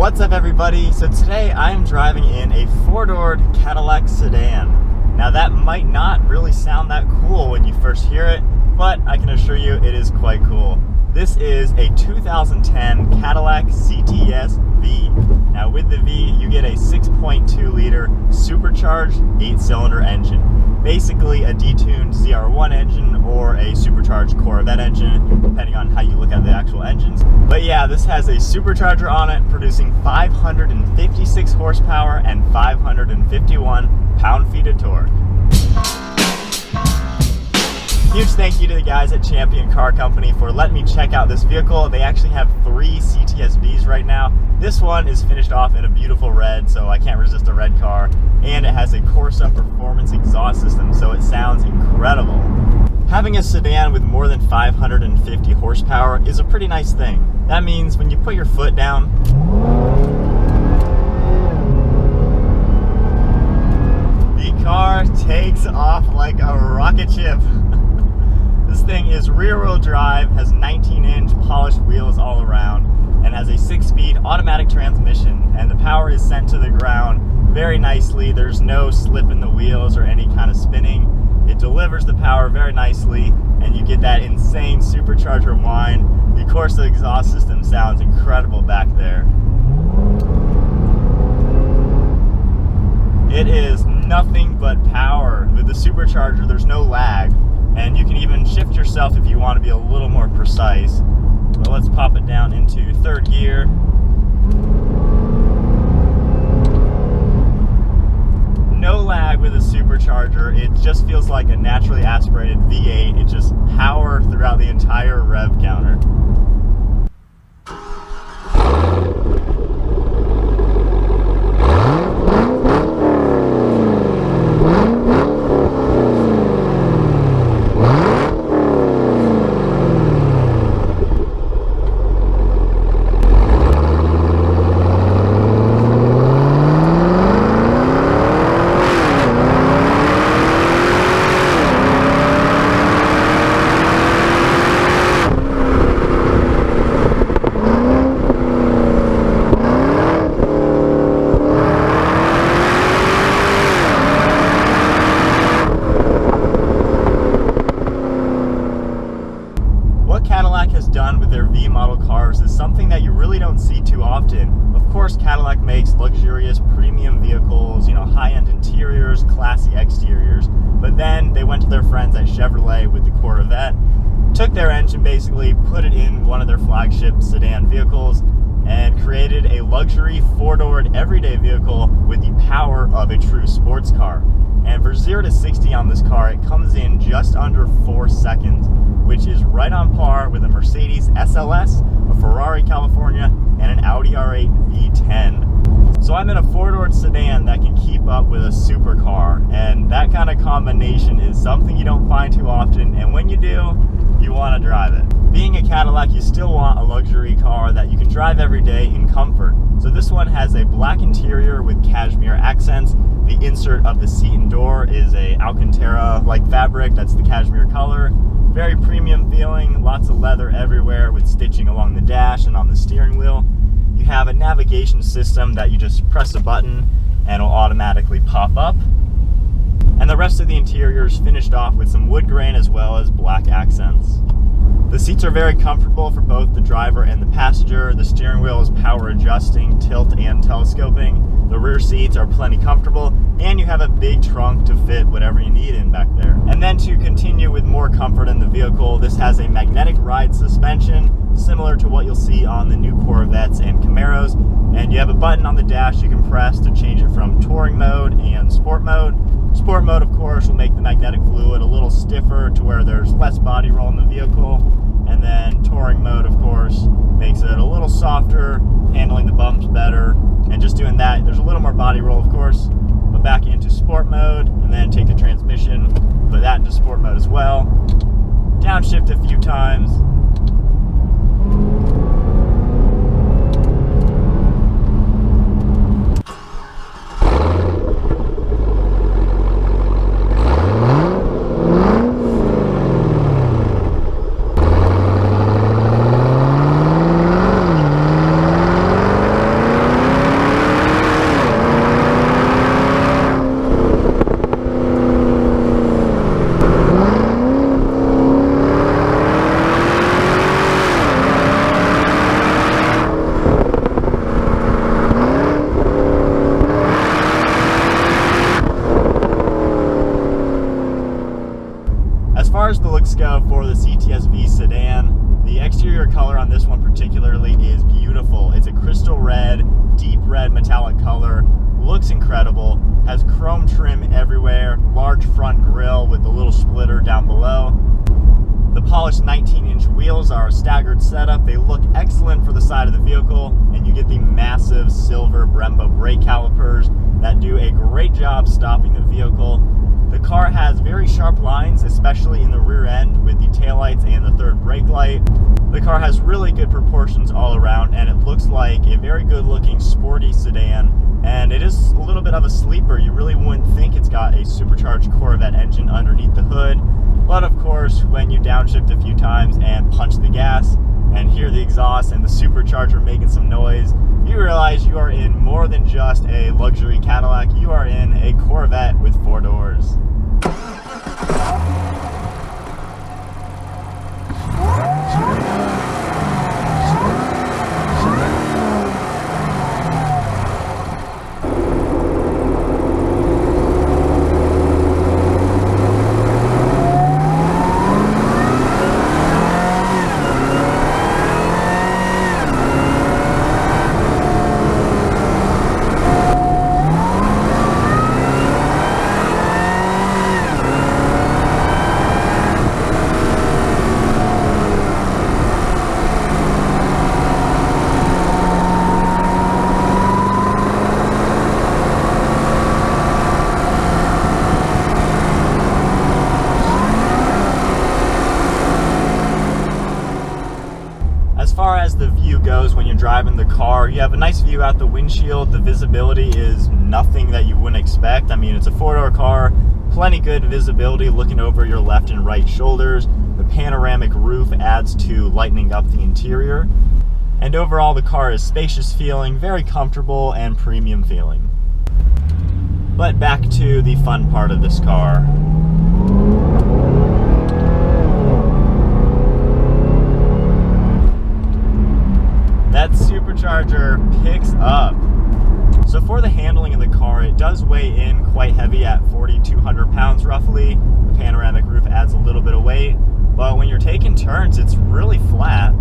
What's up, everybody? So today I am driving in a four-doored Cadillac sedan. Now that might not really sound that cool when you first hear it, but I can assure you it is quite cool. This is a 2010 Cadillac CTS-V. Now with the V, you get a 6.2 liter supercharged 8-cylinder engine. Basically a detuned ZR1 engine or a supercharged Corvette engine, depending on how you look at the actual engines. But yeah, this has a supercharger on it, producing 556 horsepower and 551 pound-feet of torque. Huge thank you to the guys at Champion Car Company for letting me check out this vehicle. They actually have 3 CTS-Vs right now. This one is finished off in a beautiful red, so I can't resist a red car. And it has a Corsa Performance Exhaust system, so it sounds incredible. Having a sedan with more than 550 horsepower is a pretty nice thing. That means when you put your foot down, the car takes off like a rocket ship. This thing is rear-wheel drive, has 19-inch polished wheels all around, and has a 6-speed automatic transmission, and the power is sent to the ground very nicely. There's no slip in the wheels or any kind of spinning. It delivers the power very nicely, and you get that insane supercharger whine. The Corsa exhaust system sounds incredible back there. It is nothing but power. With the supercharger, there's no lag, and you can even shift yourself if you want to be a little more precise. But let's pop it down into third gear. No lag with a supercharger. It just feels like a naturally aspirated V8. It just power throughout the entire rev counter. Cadillac has done with their V model cars is something that you really don't see too often. Of course, Cadillac makes luxurious premium vehicles, high-end interiors, classy exteriors, but then they went to their friends at Chevrolet with the Corvette, took their engine basically, put it in one of their flagship sedan vehicles, and created a luxury four-doored everyday vehicle with the power of a true sports car. And for 0 to 60 on this car, it comes in just under 4 seconds, which is right on par with a Mercedes SLS, a Ferrari California, and an Audi R8 V10. So I'm in a four-doored sedan that can keep up with a supercar, and that kind of combination is something you don't find too often, and when you do, you want to drive it. Being a Cadillac, you still want a luxury car that you can drive every day in comfort. So this one has a black interior with cashmere accents. The insert of the seat and door is a Alcantara-like fabric, that's the cashmere color. Very premium feeling, lots of leather everywhere with stitching along the dash and on the steering wheel. You have a navigation system that you just press a button and it'll automatically pop up. And the rest of the interior is finished off with some wood grain as well as black accents. The seats are very comfortable for both the driver and the passenger. The steering wheel is power adjusting, tilt and telescoping. The rear seats are plenty comfortable, and you have a big trunk to fit whatever you need in back there. And then to continue with more comfort in the vehicle, this has a magnetic ride suspension, similar to what you'll see on the new Corvettes and Camaros. And you have a button on the dash you can press to change it from touring mode and sport mode. Sport mode, of course, will make the magnetic fluid a little stiffer to where there's less body roll in the vehicle. And then touring mode, of course, makes it a little softer, handling the bumps better. And just doing that, there's a little more body roll, of course. But back into sport mode, and then take the transmission, put that into sport mode as well. Downshift a few times. get the massive silver Brembo brake calipers that do a great job stopping the vehicle. The car has very sharp lines, especially in the rear end with the taillights and the third brake light. The car has really good proportions all around, and it looks like a very good looking sporty sedan, and it is a little bit of a sleeper. You really wouldn't think it's got a supercharged Corvette engine underneath the hood, but of course when you downshift a few times and punch the gas and hear the exhaust and the supercharger making some noise, you realize you are in more than just a luxury Cadillac. You are in a Corvette with 4 doors. As far as the view goes when you're driving the car, you have a nice view out the windshield. The visibility is nothing that you wouldn't expect. I mean, it's a 4-door car, plenty good visibility looking over your left and right shoulders. The panoramic roof adds to lightening up the interior. And overall, the car is spacious feeling, very comfortable and premium feeling. But back to the fun part of this car. That supercharger picks up. So for the handling of the car, it does weigh in quite heavy at 4,200 pounds roughly. The panoramic roof adds a little bit of weight, but when you're taking turns, it's really flat.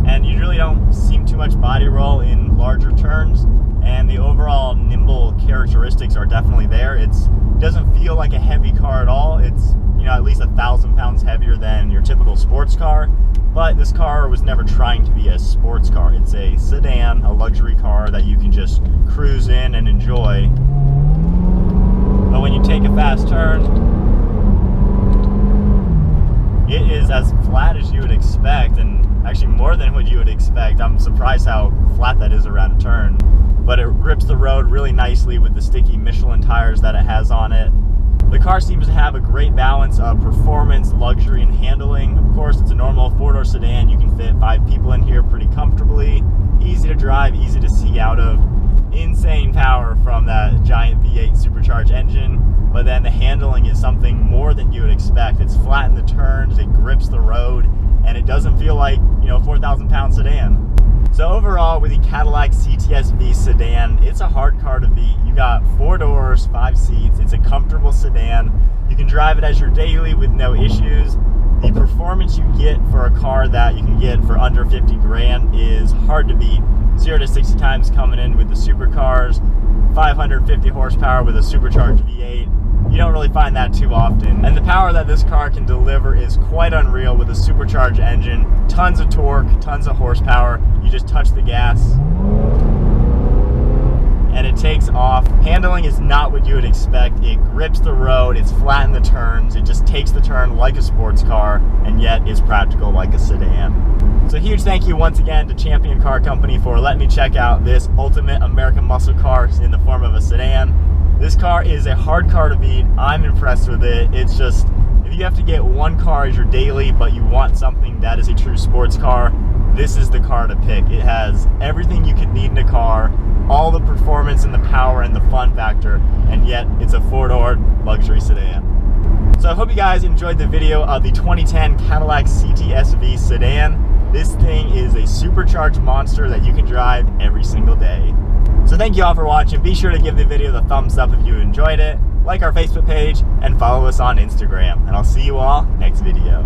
And you really don't seem too much body roll in larger turns, and the overall nimble characteristics are definitely there. It doesn't feel like a heavy car at all. It's, you know, at least 1,000 pounds heavier than your typical sports car. But this car was never trying to be a sports car. It's a sedan, a luxury car that you can just cruise in and enjoy. But when you take a fast turn, it is as flat as you would expect, and actually more than what you would expect. I'm surprised how flat that is around a turn. But it grips the road really nicely with the sticky Michelin tires that it has on it. The car seems to have a great balance of performance, luxury, and handling. Of course, it's a normal 4-door sedan. You can fit 5 people in here pretty comfortably. Easy to drive, easy to see out of. Insane power from that giant V8 supercharged engine. But then the handling is something more than you would expect. It's flat in the turns, it grips the road, and it doesn't feel like, you know, a 4,000 pound sedan. So overall, with the Cadillac CTS-V sedan, it's a hard car to beat. You got 4 doors, 5 seats. It's a comfortable sedan. You can drive it as your daily with no issues. The performance you get for a car that you can get for under 50 grand is hard to beat. 0 to 60 times coming in with the supercars, 550 horsepower with a supercharged V8. You don't really find that too often. And the power that this car can deliver is quite unreal with a supercharged engine. Tons of torque, tons of horsepower. You just touch the gas and it takes off. Handling is not what you would expect. It grips the road, it's flat in the turns, it just takes the turn like a sports car, and yet is practical like a sedan. So huge thank you once again to Champion Car Company for letting me check out this ultimate American muscle car in the form of a sedan. This car is a hard car to beat. I'm impressed with it. It's just, if you have to get one car as your daily, but you want something that is a true sports car, this is the car to pick. It has everything you could need in a car, all the performance and the power and the fun factor, and yet it's a 4-door luxury sedan. So I hope you guys enjoyed the video of the 2010 Cadillac CTS-V sedan. This thing is a supercharged monster that you can drive every single day. So thank you all for watching. Be sure to give the video the thumbs up if you enjoyed it, like our Facebook page, and follow us on Instagram. And I'll see you all next video.